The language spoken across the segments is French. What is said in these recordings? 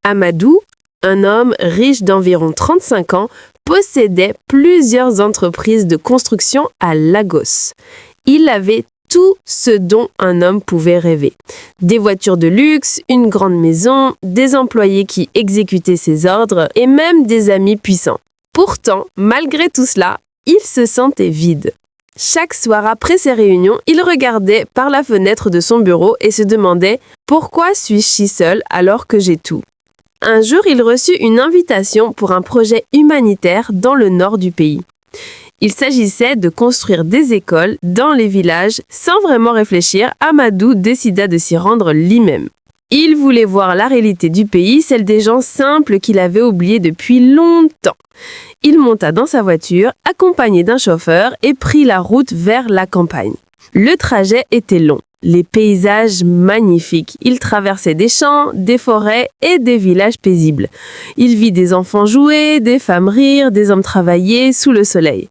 Amadou, un homme riche d'environ 35 ans, possédait plusieurs entreprises de construction à Lagos. Il avait tout ce dont un homme pouvait rêver. Des voitures de luxe, une grande maison, des employés qui exécutaient ses ordres et même des amis puissants. Pourtant, malgré tout cela, il se sentait vide. Chaque soir après ses réunions, il regardait par la fenêtre de son bureau et se demandait « Pourquoi suis-je si seul alors que j'ai tout ?» Un jour, il reçut une invitation pour un projet humanitaire dans le nord du pays. Il s'agissait de construire des écoles dans les villages. Sans vraiment réfléchir, Amadou décida de s'y rendre lui-même. Il voulait voir la réalité du pays, celle des gens simples qu'il avait oubliés depuis longtemps. Il monta dans sa voiture, accompagné d'un chauffeur, et prit la route vers la campagne. Le trajet était long, les paysages magnifiques. Il traversait des champs, des forêts et des villages paisibles. Il vit des enfants jouer, des femmes rire, des hommes travailler sous le soleil.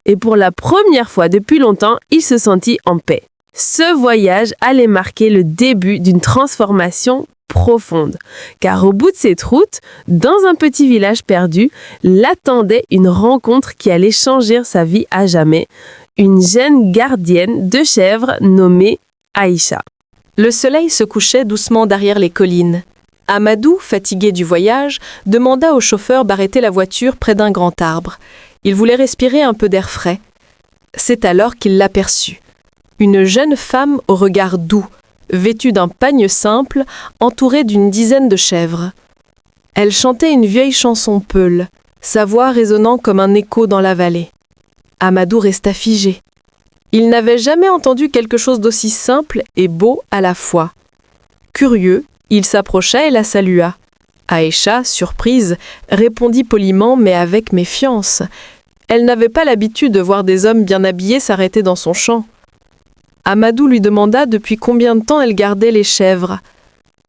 Et pour la première fois depuis longtemps, il se sentit en paix. Ce voyage allait marquer le début d'une transformation profonde, car au bout de cette route, dans un petit village perdu, l'attendait une rencontre qui allait changer sa vie à jamais, une jeune gardienne de chèvres nommée Aïcha. Le soleil se couchait doucement derrière les collines. Amadou, fatigué du voyage, demanda au chauffeur d'arrêter la voiture près d'un grand arbre. Il voulait respirer un peu d'air frais. C'est alors qu'il l'aperçut. Une jeune femme au regard doux, vêtue d'un pagne simple, entourée d'une dizaine de chèvres. Elle chantait une vieille chanson peule, sa voix résonnant comme un écho dans la vallée. Amadou resta figé. Il n'avait jamais entendu quelque chose d'aussi simple et beau à la fois. Curieux, il s'approcha et la salua. Aïcha, surprise, répondit poliment mais avec méfiance. Elle n'avait pas l'habitude de voir des hommes bien habillés s'arrêter dans son champ. Amadou lui demanda depuis combien de temps elle gardait les chèvres.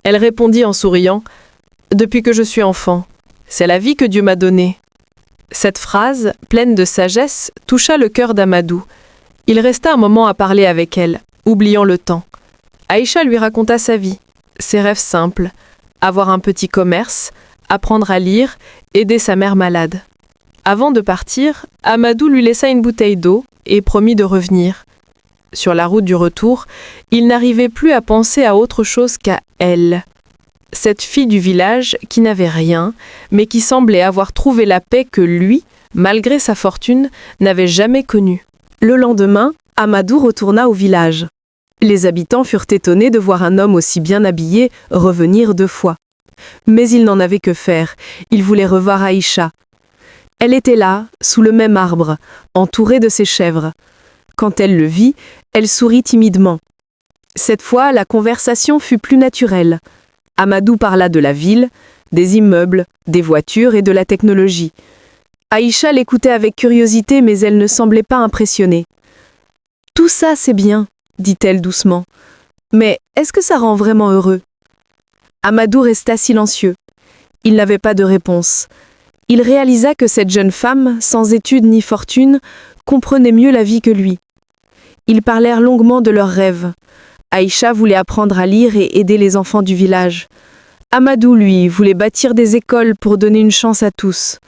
Elle répondit en souriant « Depuis que je suis enfant. C'est la vie que Dieu m'a donnée. » Cette phrase, pleine de sagesse, toucha le cœur d'Amadou. Il resta un moment à parler avec elle, oubliant le temps. Aïcha lui raconta sa vie, ses rêves simples, avoir un petit commerce, apprendre à lire, aider sa mère malade. Avant de partir, Amadou lui laissa une bouteille d'eau et promit de revenir. Sur la route du retour, il n'arrivait plus à penser à autre chose qu'à elle. Cette fille du village qui n'avait rien, mais qui semblait avoir trouvé la paix que lui, malgré sa fortune, n'avait jamais connue. Le lendemain, Amadou retourna au village. Les habitants furent étonnés de voir un homme aussi bien habillé revenir 2 fois. Mais il n'en avait que faire, il voulait revoir Aïcha. Elle était là, sous le même arbre, entourée de ses chèvres. Quand elle le vit, elle sourit timidement. Cette fois, la conversation fut plus naturelle. Amadou parla de la ville, des immeubles, des voitures et de la technologie. Aïcha l'écoutait avec curiosité, mais elle ne semblait pas impressionnée. « Tout ça, c'est bien, » dit-elle doucement. « Mais est-ce que ça rend vraiment heureux ?» Amadou resta silencieux. Il n'avait pas de réponse. Il réalisa que cette jeune femme, sans études ni fortune, comprenait mieux la vie que lui. Ils parlèrent longuement de leurs rêves. Aïcha voulait apprendre à lire et aider les enfants du village. Amadou, lui, voulait bâtir des écoles pour donner une chance à tous.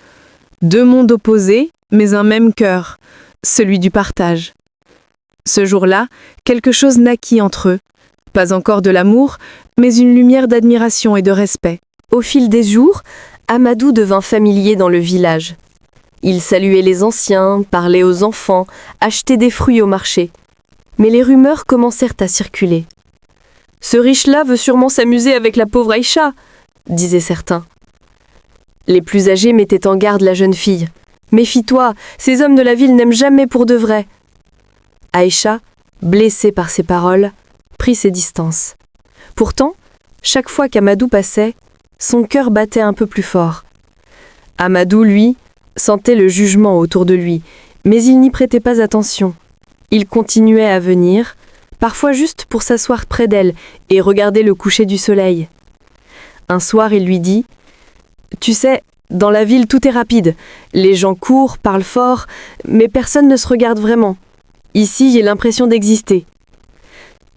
2 mondes opposés, mais un même cœur, celui du partage. Ce jour-là, quelque chose naquit entre eux. Pas encore de l'amour, mais une lumière d'admiration et de respect. Au fil des jours, Amadou devint familier dans le village. Il saluait les anciens, parlait aux enfants, achetait des fruits au marché. Mais les rumeurs commencèrent à circuler. « Ce riche-là veut sûrement s'amuser avec la pauvre Aïcha », disaient certains. Les plus âgés mettaient en garde la jeune fille. « Méfie-toi, ces hommes de la ville n'aiment jamais pour de vrai. » Aïcha, blessée par ces paroles, prit ses distances. Pourtant, chaque fois qu'Amadou passait, son cœur battait un peu plus fort. Amadou, lui, sentait le jugement autour de lui, mais il n'y prêtait pas attention. Il continuait à venir, parfois juste pour s'asseoir près d'elle et regarder le coucher du soleil. Un soir, il lui dit « Tu sais, dans la ville, tout est rapide. Les gens courent, parlent fort, mais personne ne se regarde vraiment. Ici, j'ai l'impression d'exister. »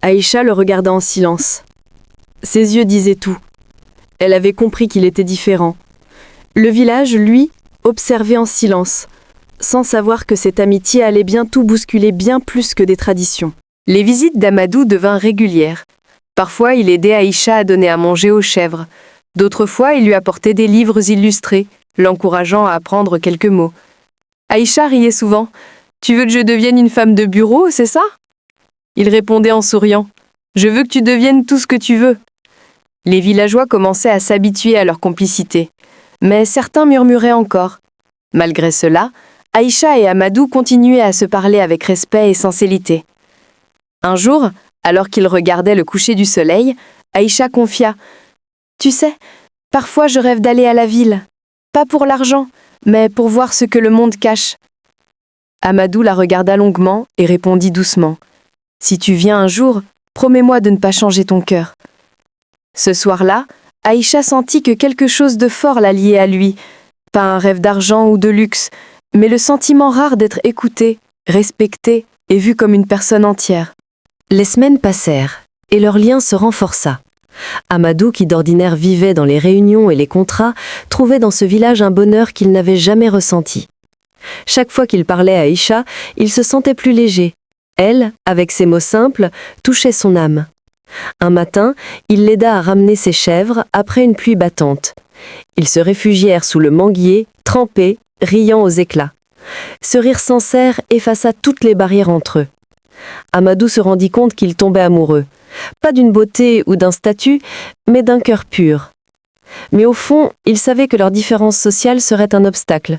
Aïcha le regarda en silence. Ses yeux disaient tout. Elle avait compris qu'il était différent. Le village, lui, observait en silence, sans savoir que cette amitié allait bien tout bousculer bien plus que des traditions. Les visites d'Amadou devinrent régulières. Parfois, il aidait Aïcha à donner à manger aux chèvres. D'autres fois, il lui apportait des livres illustrés, l'encourageant à apprendre quelques mots. Aïcha riait souvent. « Tu veux que je devienne une femme de bureau, c'est ça ?» Il répondait en souriant. « Je veux que tu deviennes tout ce que tu veux. » Les villageois commençaient à s'habituer à leur complicité. Mais certains murmuraient encore. Malgré cela, Aïcha et Amadou continuaient à se parler avec respect et sincérité. Un jour, alors qu'ils regardaient le coucher du soleil, Aïcha confia « Tu sais, parfois je rêve d'aller à la ville. Pas pour l'argent, mais pour voir ce que le monde cache. » Amadou la regarda longuement et répondit doucement « Si tu viens un jour, promets-moi de ne pas changer ton cœur. » Ce soir-là, Aïcha sentit que quelque chose de fort la liait à lui, pas un rêve d'argent ou de luxe, mais le sentiment rare d'être écoutée, respectée et vue comme une personne entière. Les semaines passèrent, et leur lien se renforça. Amadou, qui d'ordinaire vivait dans les réunions et les contrats, trouvait dans ce village un bonheur qu'il n'avait jamais ressenti. Chaque fois qu'il parlait à Aïcha, il se sentait plus léger. Elle, avec ses mots simples, touchait son âme. Un matin, il l'aida à ramener ses chèvres après une pluie battante. Ils se réfugièrent sous le manguier, trempés, riant aux éclats. Ce rire sincère effaça toutes les barrières entre eux. Amadou se rendit compte qu'il tombait amoureux, pas d'une beauté ou d'un statut, mais d'un cœur pur. Mais au fond, il savait que leur différence sociale serait un obstacle.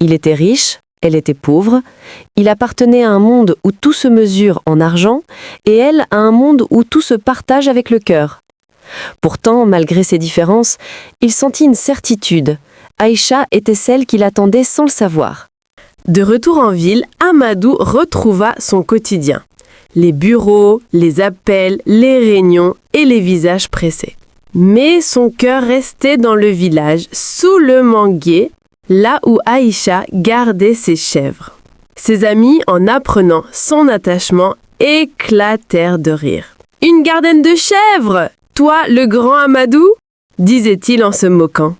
Il était riche, elle était pauvre, il appartenait à un monde où tout se mesure en argent, et elle à un monde où tout se partage avec le cœur. Pourtant, malgré ces différences, il sentit une certitude. Aïcha était celle qu'il attendait sans le savoir. De retour en ville, Amadou retrouva son quotidien. Les bureaux, les appels, les réunions et les visages pressés. Mais son cœur restait dans le village, sous le manguier, là où Aïcha gardait ses chèvres. Ses amis, en apprenant son attachement, éclatèrent de rire. « Une gardienne de chèvres! Toi, le grand Amadou ?» disait-il en se moquant.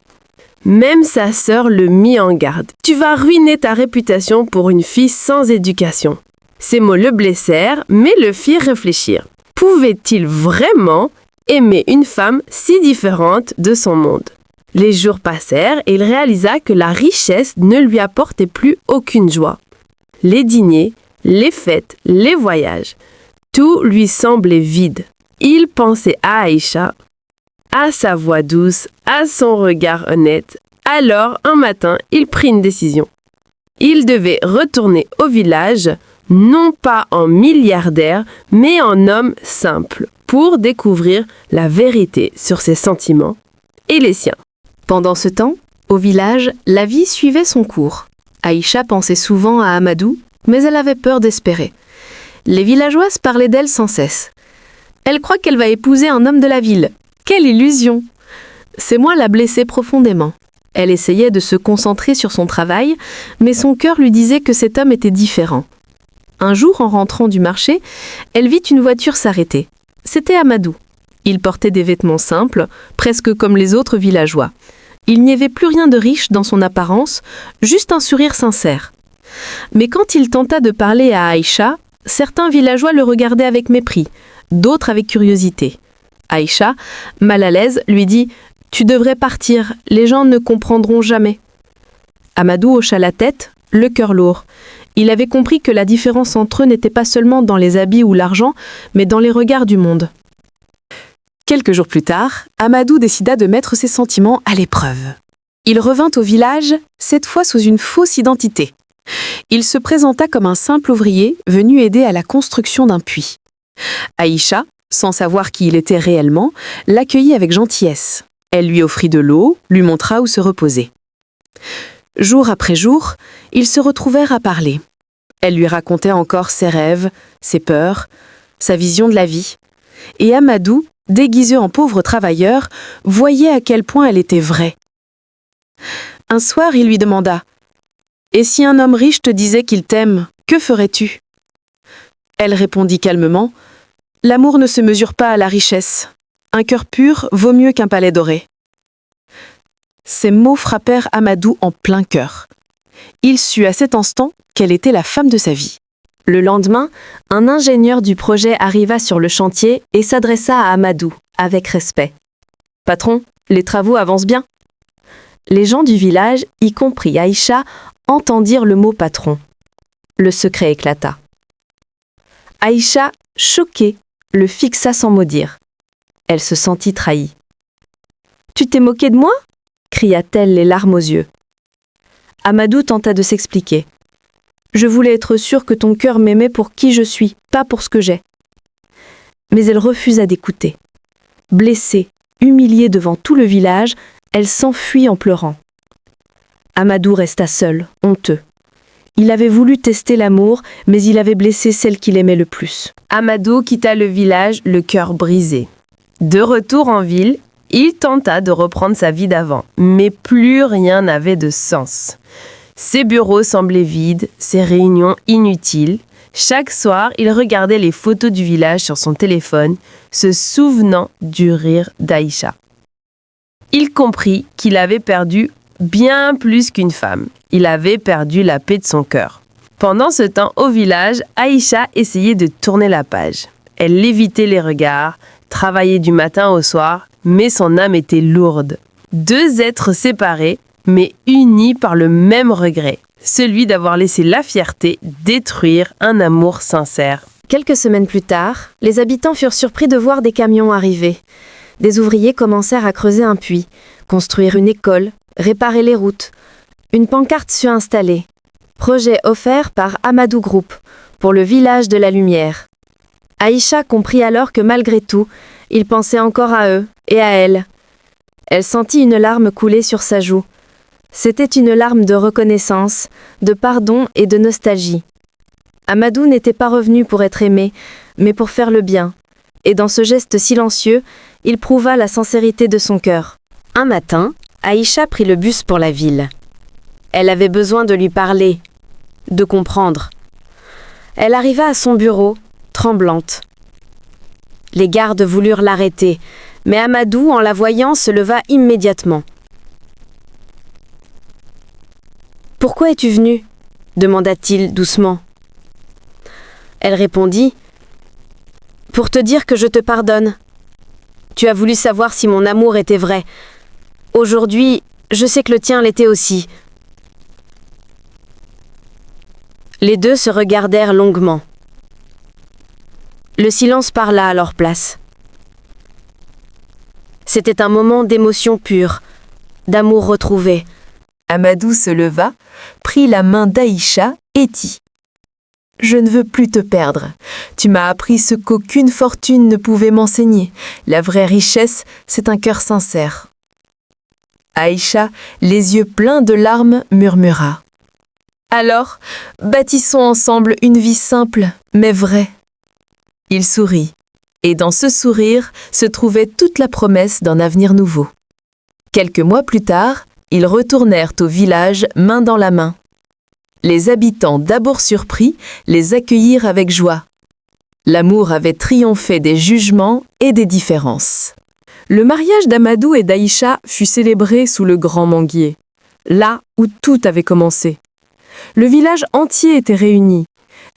Même sa sœur le mit en garde. « Tu vas ruiner ta réputation pour une fille sans éducation. » Ces mots le blessèrent, mais le firent réfléchir. Pouvait-il vraiment aimer une femme si différente de son monde? Les jours passèrent et il réalisa que la richesse ne lui apportait plus aucune joie. Les dîners, les fêtes, les voyages, tout lui semblait vide. Il pensait à Aïcha, à sa voix douce, à son regard honnête. Alors, un matin, il prit une décision. Il devait retourner au village, non pas en milliardaire, mais en homme simple, pour découvrir la vérité sur ses sentiments et les siens. Pendant ce temps, au village, la vie suivait son cours. Aïcha pensait souvent à Amadou, mais elle avait peur d'espérer. Les villageoises parlaient d'elle sans cesse. Elle croit qu'elle va épouser un homme de la ville. Quelle illusion! Ces mots la blessaient profondément. Elle essayait de se concentrer sur son travail, mais son cœur lui disait que cet homme était différent. Un jour, en rentrant du marché, elle vit une voiture s'arrêter. C'était Amadou. Il portait des vêtements simples, presque comme les autres villageois. Il n'y avait plus rien de riche dans son apparence, juste un sourire sincère. Mais quand il tenta de parler à Aïcha, certains villageois le regardaient avec mépris, d'autres avec curiosité. Aïcha, mal à l'aise, lui dit « Tu devrais partir, les gens ne comprendront jamais. » Amadou hocha la tête, le cœur lourd. Il avait compris que la différence entre eux n'était pas seulement dans les habits ou l'argent, mais dans les regards du monde. Quelques jours plus tard, Amadou décida de mettre ses sentiments à l'épreuve. Il revint au village, cette fois sous une fausse identité. Il se présenta comme un simple ouvrier venu aider à la construction d'un puits. Aïcha, sans savoir qui il était réellement, l'accueillit avec gentillesse. Elle lui offrit de l'eau, lui montra où se reposer. Jour après jour, ils se retrouvèrent à parler. Elle lui racontait encore ses rêves, ses peurs, sa vision de la vie. Et Amadou, déguisé en pauvre travailleur, voyait à quel point elle était vraie. Un soir, il lui demanda « Et si un homme riche te disait qu'il t'aime, que ferais-tu » Elle répondit calmement « L'amour ne se mesure pas à la richesse. Un cœur pur vaut mieux qu'un palais doré. » Ces mots frappèrent Amadou en plein cœur. Il sut à cet instant qu'elle était la femme de sa vie. Le lendemain, un ingénieur du projet arriva sur le chantier et s'adressa à Amadou, avec respect. « Patron, les travaux avancent bien ?» Les gens du village, y compris Aïcha, entendirent le mot patron. Le secret éclata. Aïcha, choquée, le fixa sans mot dire. Elle se sentit trahie. « Tu t'es moqué de moi ?» cria-t-elle les larmes aux yeux. Amadou tenta de s'expliquer. « Je voulais être sûre que ton cœur m'aimait pour qui je suis, pas pour ce que j'ai. » Mais elle refusa d'écouter. Blessée, humiliée devant tout le village, elle s'enfuit en pleurant. Amadou resta seul, honteux. Il avait voulu tester l'amour, mais il avait blessé celle qu'il aimait le plus. Amadou quitta le village, le cœur brisé. De retour en ville, il tenta de reprendre sa vie d'avant, mais plus rien n'avait de sens. Ses bureaux semblaient vides, ses réunions inutiles. Chaque soir, il regardait les photos du village sur son téléphone, se souvenant du rire d'Aïcha. Il comprit qu'il avait perdu bien plus qu'une femme. Il avait perdu la paix de son cœur. Pendant ce temps, au village, Aïcha essayait de tourner la page. Elle évitait les regards, travaillait du matin au soir, mais son âme était lourde. Deux êtres séparés, mais unis par le même regret, celui d'avoir laissé la fierté détruire un amour sincère. Quelques semaines plus tard, les habitants furent surpris de voir des camions arriver. Des ouvriers commencèrent à creuser un puits, construire une école, réparer les routes. Une pancarte fut installée. Projet offert par Amadou Group pour le village de la lumière. Aïcha comprit alors que malgré tout, il pensait encore à eux et à elle. Elle sentit une larme couler sur sa joue. C'était une larme de reconnaissance, de pardon et de nostalgie. Amadou n'était pas revenu pour être aimé, mais pour faire le bien. Et dans ce geste silencieux, il prouva la sincérité de son cœur. Un matin, Aïcha prit le bus pour la ville. Elle avait besoin de lui parler, de comprendre. Elle arriva à son bureau, tremblante. Les gardes voulurent l'arrêter, mais Amadou, en la voyant, se leva immédiatement. « Pourquoi es-tu venue » demanda-t-il doucement. Elle répondit « Pour te dire que je te pardonne. Tu as voulu savoir si mon amour était vrai. Aujourd'hui, je sais que le tien l'était aussi. » Les deux se regardèrent longuement. Le silence parla à leur place. C'était un moment d'émotion pure, d'amour retrouvé. Amadou se leva, prit la main d'Aïcha et dit « Je ne veux plus te perdre. Tu m'as appris ce qu'aucune fortune ne pouvait m'enseigner. La vraie richesse, c'est un cœur sincère. » Aïcha, les yeux pleins de larmes, murmura « Alors, bâtissons ensemble une vie simple, mais vraie. » Il sourit, et dans ce sourire se trouvait toute la promesse d'un avenir nouveau. Quelques mois plus tard, ils retournèrent au village main dans la main. Les habitants, d'abord surpris, les accueillirent avec joie. L'amour avait triomphé des jugements et des différences. Le mariage d'Amadou et d'Aïcha fut célébré sous le grand manguier, là où tout avait commencé. Le village entier était réuni.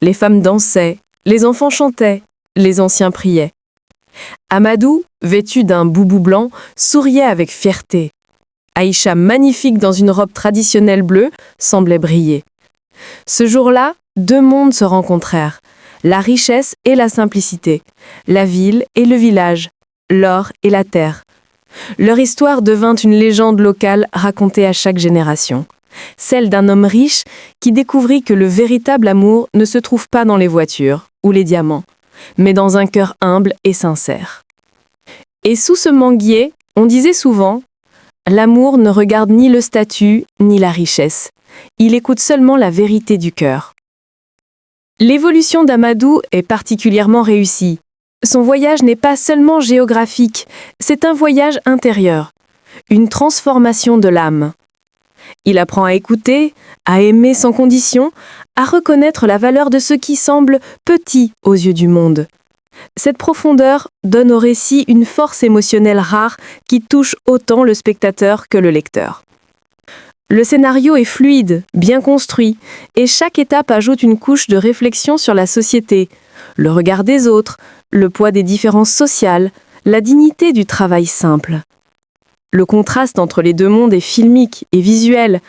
Les femmes dansaient, les enfants chantaient, les anciens priaient. Amadou, vêtu d'un boubou blanc, souriait avec fierté. Aïcha, magnifique dans une robe traditionnelle bleue, semblait briller. Ce jour-là, deux mondes se rencontrèrent, la richesse et la simplicité, la ville et le village, l'or et la terre. Leur histoire devint une légende locale racontée à chaque génération, celle d'un homme riche qui découvrit que le véritable amour ne se trouve pas dans les voitures ou les diamants, mais dans un cœur humble et sincère. Et sous ce manguier, on disait souvent « L'amour ne regarde ni le statut ni la richesse. Il écoute seulement la vérité du cœur. » L'évolution d'Amadou est particulièrement réussie. Son voyage n'est pas seulement géographique, c'est un voyage intérieur, une transformation de l'âme. Il apprend à écouter, à aimer sans condition, à reconnaître la valeur de ce qui semble petit aux yeux du monde. Cette profondeur donne au récit une force émotionnelle rare qui touche autant le spectateur que le lecteur. Le scénario est fluide, bien construit, et chaque étape ajoute une couche de réflexion sur la société, le regard des autres, le poids des différences sociales, la dignité du travail simple. Le contraste entre les deux mondes est filmique et visuel.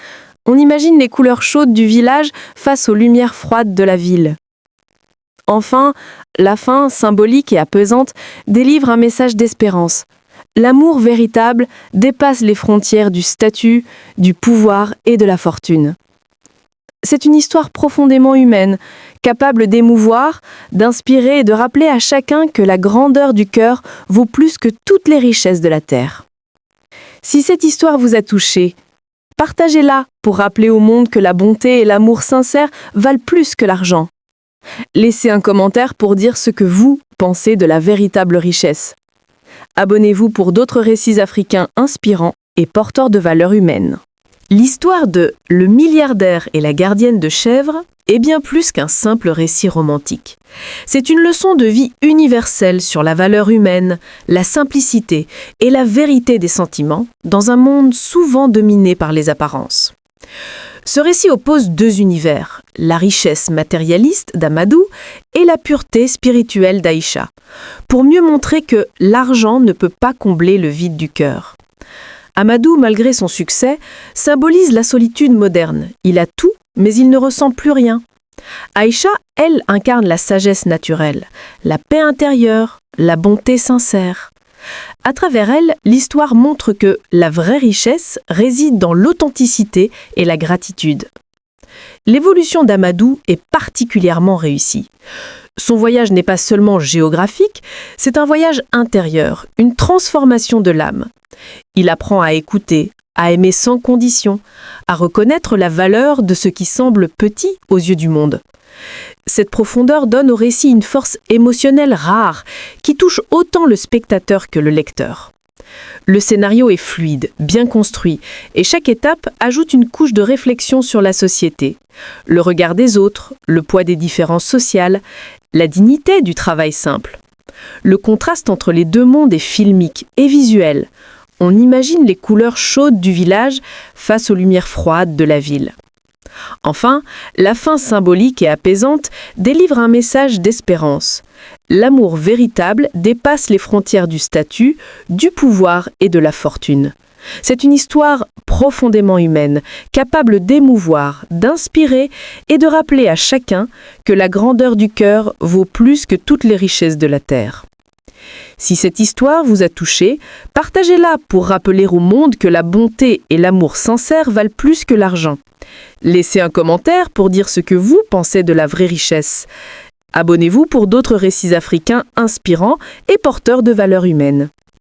On imagine les couleurs chaudes du village face aux lumières froides de la ville. Enfin, la fin, symbolique et apaisante, délivre un message d'espérance. L'amour véritable dépasse les frontières du statut, du pouvoir et de la fortune. C'est une histoire profondément humaine, capable d'émouvoir, d'inspirer et de rappeler à chacun que la grandeur du cœur vaut plus que toutes les richesses de la terre. Si cette histoire vous a touché, partagez-la pour rappeler au monde que la bonté et l'amour sincère valent plus que l'argent. Laissez un commentaire pour dire ce que vous pensez de la véritable richesse. Abonnez-vous pour d'autres récits africains inspirants et porteurs de valeurs humaines. L'histoire de Le milliardaire et la gardienne de chèvres est bien plus qu'un simple récit romantique. C'est une leçon de vie universelle sur la valeur humaine, la simplicité et la vérité des sentiments dans un monde souvent dominé par les apparences. Ce récit oppose deux univers, la richesse matérialiste d'Amadou et la pureté spirituelle d'Aïcha, pour mieux montrer que l'argent ne peut pas combler le vide du cœur. Amadou, malgré son succès, symbolise la solitude moderne. Il a tout, mais il ne ressent plus rien. Aïcha, elle, incarne la sagesse naturelle, la paix intérieure, la bonté sincère. À travers elle, l'histoire montre que la vraie richesse réside dans l'authenticité et la gratitude. L'évolution d'Amadou est particulièrement réussie. Son voyage n'est pas seulement géographique, c'est un voyage intérieur, une transformation de l'âme. Il apprend à écouter, à aimer sans condition, à reconnaître la valeur de ce qui semble petit aux yeux du monde. Cette profondeur donne au récit une force émotionnelle rare qui touche autant le spectateur que le lecteur. Le scénario est fluide, bien construit, et chaque étape ajoute une couche de réflexion sur la société, le regard des autres, le poids des différences sociales, la dignité du travail simple. Le contraste entre les deux mondes est filmique et visuel. On imagine les couleurs chaudes du village face aux lumières froides de la ville. Enfin, la fin symbolique et apaisante délivre un message d'espérance. L'amour véritable dépasse les frontières du statut, du pouvoir et de la fortune. C'est une histoire profondément humaine, capable d'émouvoir, d'inspirer et de rappeler à chacun que la grandeur du cœur vaut plus que toutes les richesses de la terre. Si cette histoire vous a touché, partagez-la pour rappeler au monde que la bonté et l'amour sincère valent plus que l'argent. Laissez un commentaire pour dire ce que vous pensez de la vraie richesse. Abonnez-vous pour d'autres récits africains inspirants et porteurs de valeurs humaines.